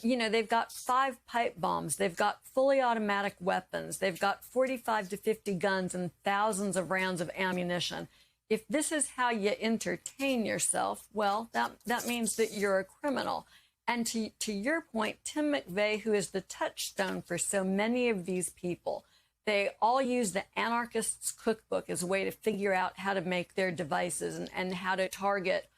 They've got 5 pipe bombs. They've got fully automatic weapons. They've got 45 to 50 guns and thousands of rounds of ammunition. If this is how you entertain yourself, well, that means that you're a criminal. And to your point, Tim McVeigh, who is the touchstone for so many of these people, they all use the anarchist's cookbook as a way to figure out how to make their devices and how to target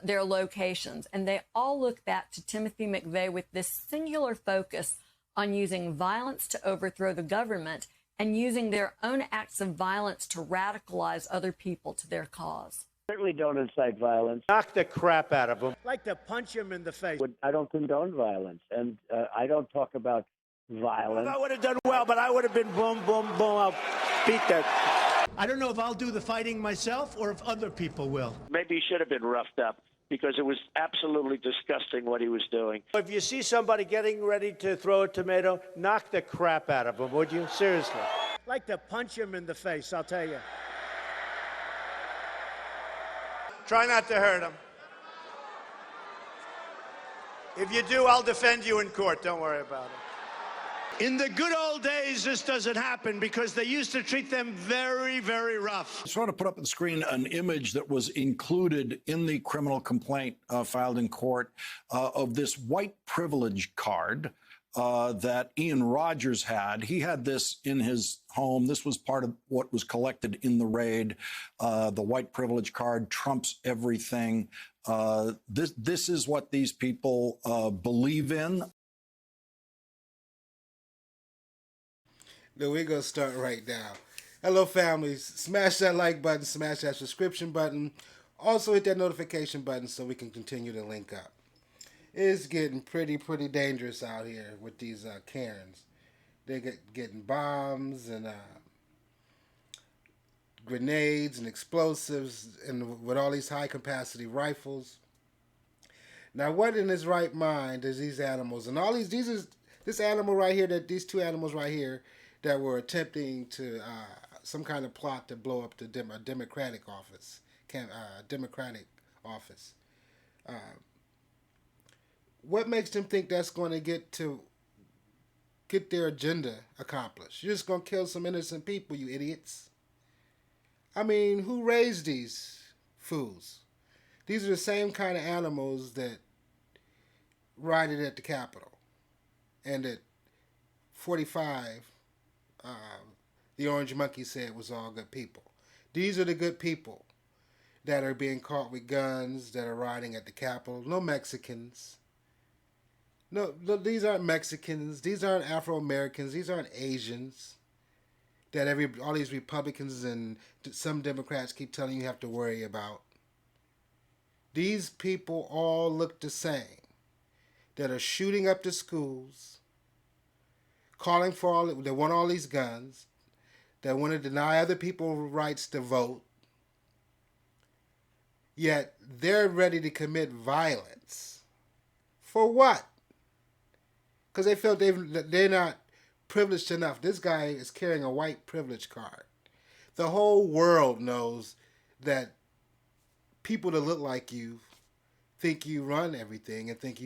their locations. And they all look back to Timothy McVeigh with this singular focus on using violence to overthrow the government and using their own acts of violence to radicalize other people to their cause. Certainly don't incite violence. Knock the crap out of them. Like to punch him in the face. I don't condone violence, and I don't talk about violence. I would have done well, but I would have been boom, boom, boom. I'll beat that. I don't know if I'll do the fighting myself or if other people will. Maybe he should have been roughed up because it was absolutely disgusting what he was doing. If you see somebody getting ready to throw a tomato, knock the crap out of them, would you? Seriously. Like to punch him in the face, I'll tell you. Try not to hurt him. If you do, I'll defend you in court. Don't worry about it. In the good old days, this doesn't happen because they used to treat them very, very rough. I just want to put up on the screen an image that was included in the criminal complaint filed in court of this white privilege card that Ian Rogers had. He had this in his home. This was part of what was collected in the raid. The white privilege card trumps everything. This is what these people believe in. No, we're going to start right now. Hello, families. Smash that like button, smash that subscription button. Also, hit that notification button so we can continue to link up. It's getting pretty dangerous out here with these Karens. They're getting bombs and grenades and explosives and with all these high-capacity rifles. Now, what in his right mind is these animals and all this animal right here, these two animals right here, that were attempting to some kind of plot to blow up the Democratic office. What makes them think that's going to get their agenda accomplished? You're just going to kill some innocent people, you idiots. I mean, who raised these fools? These are the same kind of animals that rioted at the Capitol, and at 45. The Orange Monkey said was all good people. These are the good people that are being caught with guns, that are rioting at the Capitol. No Mexicans. No, these aren't Mexicans. These aren't Afro-Americans. These aren't Asians that all these Republicans and some Democrats keep telling you have to worry about. These people all look the same, that are shooting up the schools, calling for they want all these guns, that want to deny other people rights to vote, yet they're ready to commit violence. For what? Because they feel they're not privileged enough. This guy is carrying a white privilege card. The whole world knows that people that look like you think you run everything and think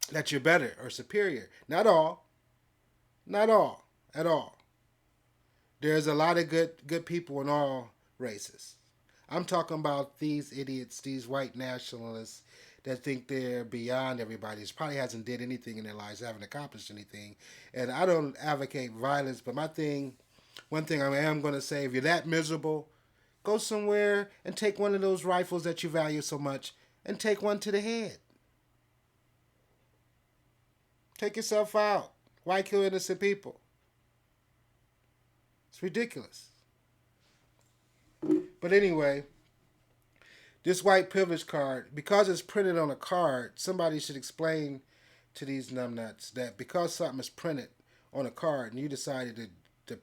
that you're better or superior. Not all at all. There's a lot of good people in all races. I'm talking about these idiots, these white nationalists that think they're beyond everybody. Probably hasn't did anything in their lives, haven't accomplished anything. And I don't advocate violence, but one thing I am going to say, if you're that miserable, go somewhere and take one of those rifles that you value so much and take one to the head. Take yourself out. Why kill innocent people? It's ridiculous. But anyway, this white privilege card, because it's printed on a card, somebody should explain to these numbnuts that because something is printed on a card and you decided to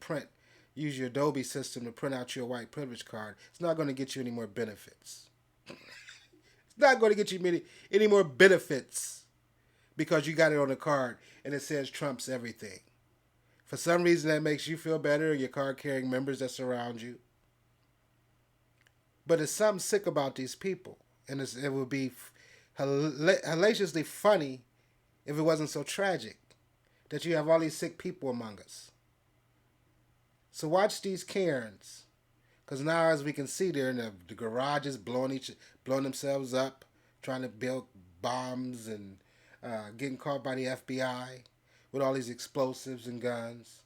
use your Adobe system to print out your white privilege card, it's not going to get you any more benefits. It's not going to get you any more benefits because you got it on a card and it says trumps everything. For some reason that makes you feel better, your card-carrying members that surround you. But it's something sick about these people. And it would be hellaciously funny if it wasn't so tragic that you have all these sick people among us. So watch these Karens, because now, as we can see, they're in the garages blowing themselves up, trying to build bombs and getting caught by the FBI with all these explosives and guns.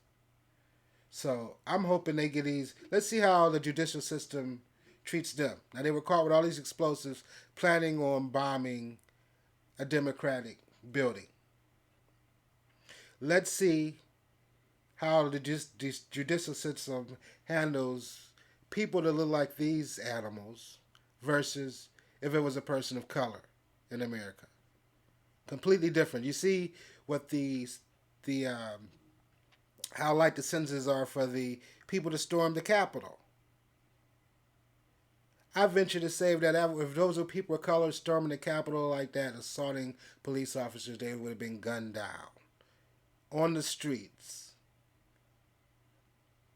So I'm hoping they get these. Let's see how the judicial system treats them. Now, they were caught with all these explosives, planning on bombing a Democratic building. Let's see how the judicial system handles people that look like these animals versus if it was a person of color in America. Completely different. You see what how light the sentences are for the people to storm the Capitol. I venture to say that if those were people of color storming the Capitol like that, assaulting police officers, they would have been gunned down on the streets.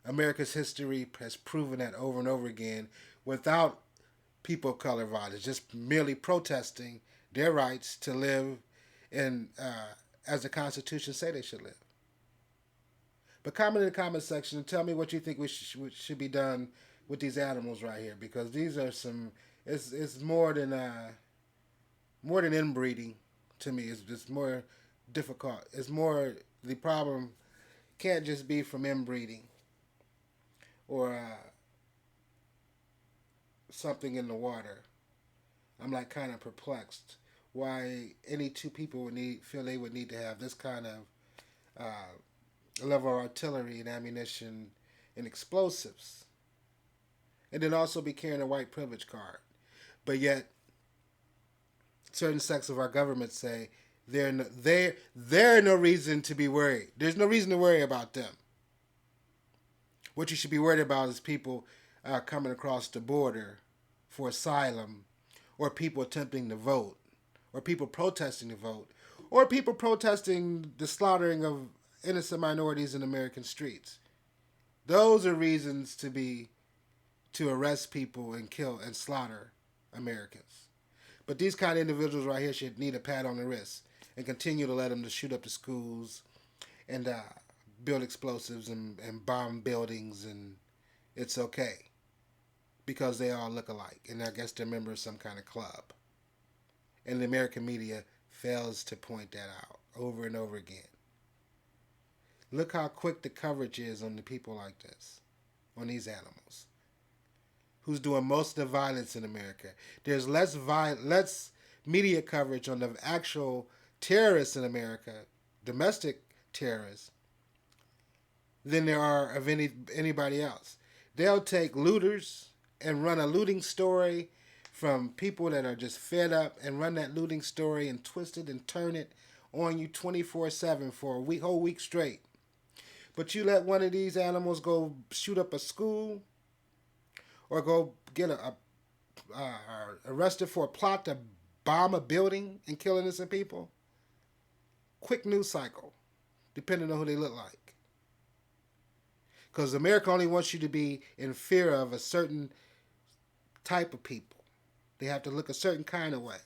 America's history has proven that over and over again without people of color violence, just merely protesting their rights to live in as the Constitution say they should live. But comment in the comment section and tell me what you think should be done with these animals right here, because these are it's more than inbreeding to me. It's just more difficult. It's more, the problem can't just be from inbreeding or something in the water. I'm like kind of perplexed why any two people would feel they would need to have this kind of level of artillery and ammunition and explosives, and then also be carrying a white privilege card. But yet, certain sects of our government say they're no reason to be worried. There's no reason to worry about them. What you should be worried about is people coming across the border for asylum, or people attempting to vote, or people protesting to vote, or people protesting the slaughtering of innocent minorities in American streets. Those are reasons to arrest people and kill and slaughter Americans. But these kind of individuals right here should need a pat on the wrist and continue to let them to shoot up the schools and build explosives and bomb buildings, and it's okay because they all look alike, and I guess they're members of some kind of club. And the American media fails to point that out over and over again. Look how quick the coverage is on the people like this, on these animals. Who's doing most of the violence in America? There's less media coverage on the actual terrorists in America, domestic terrorists, than there are of anybody else. They'll take looters and run a looting story from people that are just fed up, and run that looting story and twist it and turn it on you 24/7 for a whole week straight. But you let one of these animals go shoot up a school, or go get arrested for a plot to bomb a building and kill innocent people. Quick news cycle, depending on who they look like. Because America only wants you to be in fear of a certain type of people. They have to look a certain kind of way.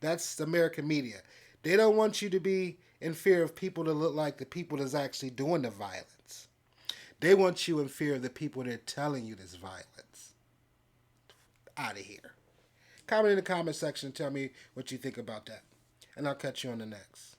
That's the American media. They don't want you to be in fear of people that look like the people that's actually doing the violence. They want you in fear of the people that are telling you this violence. Out of here. Comment in the comment section and tell me what you think about that. And I'll catch you on the next.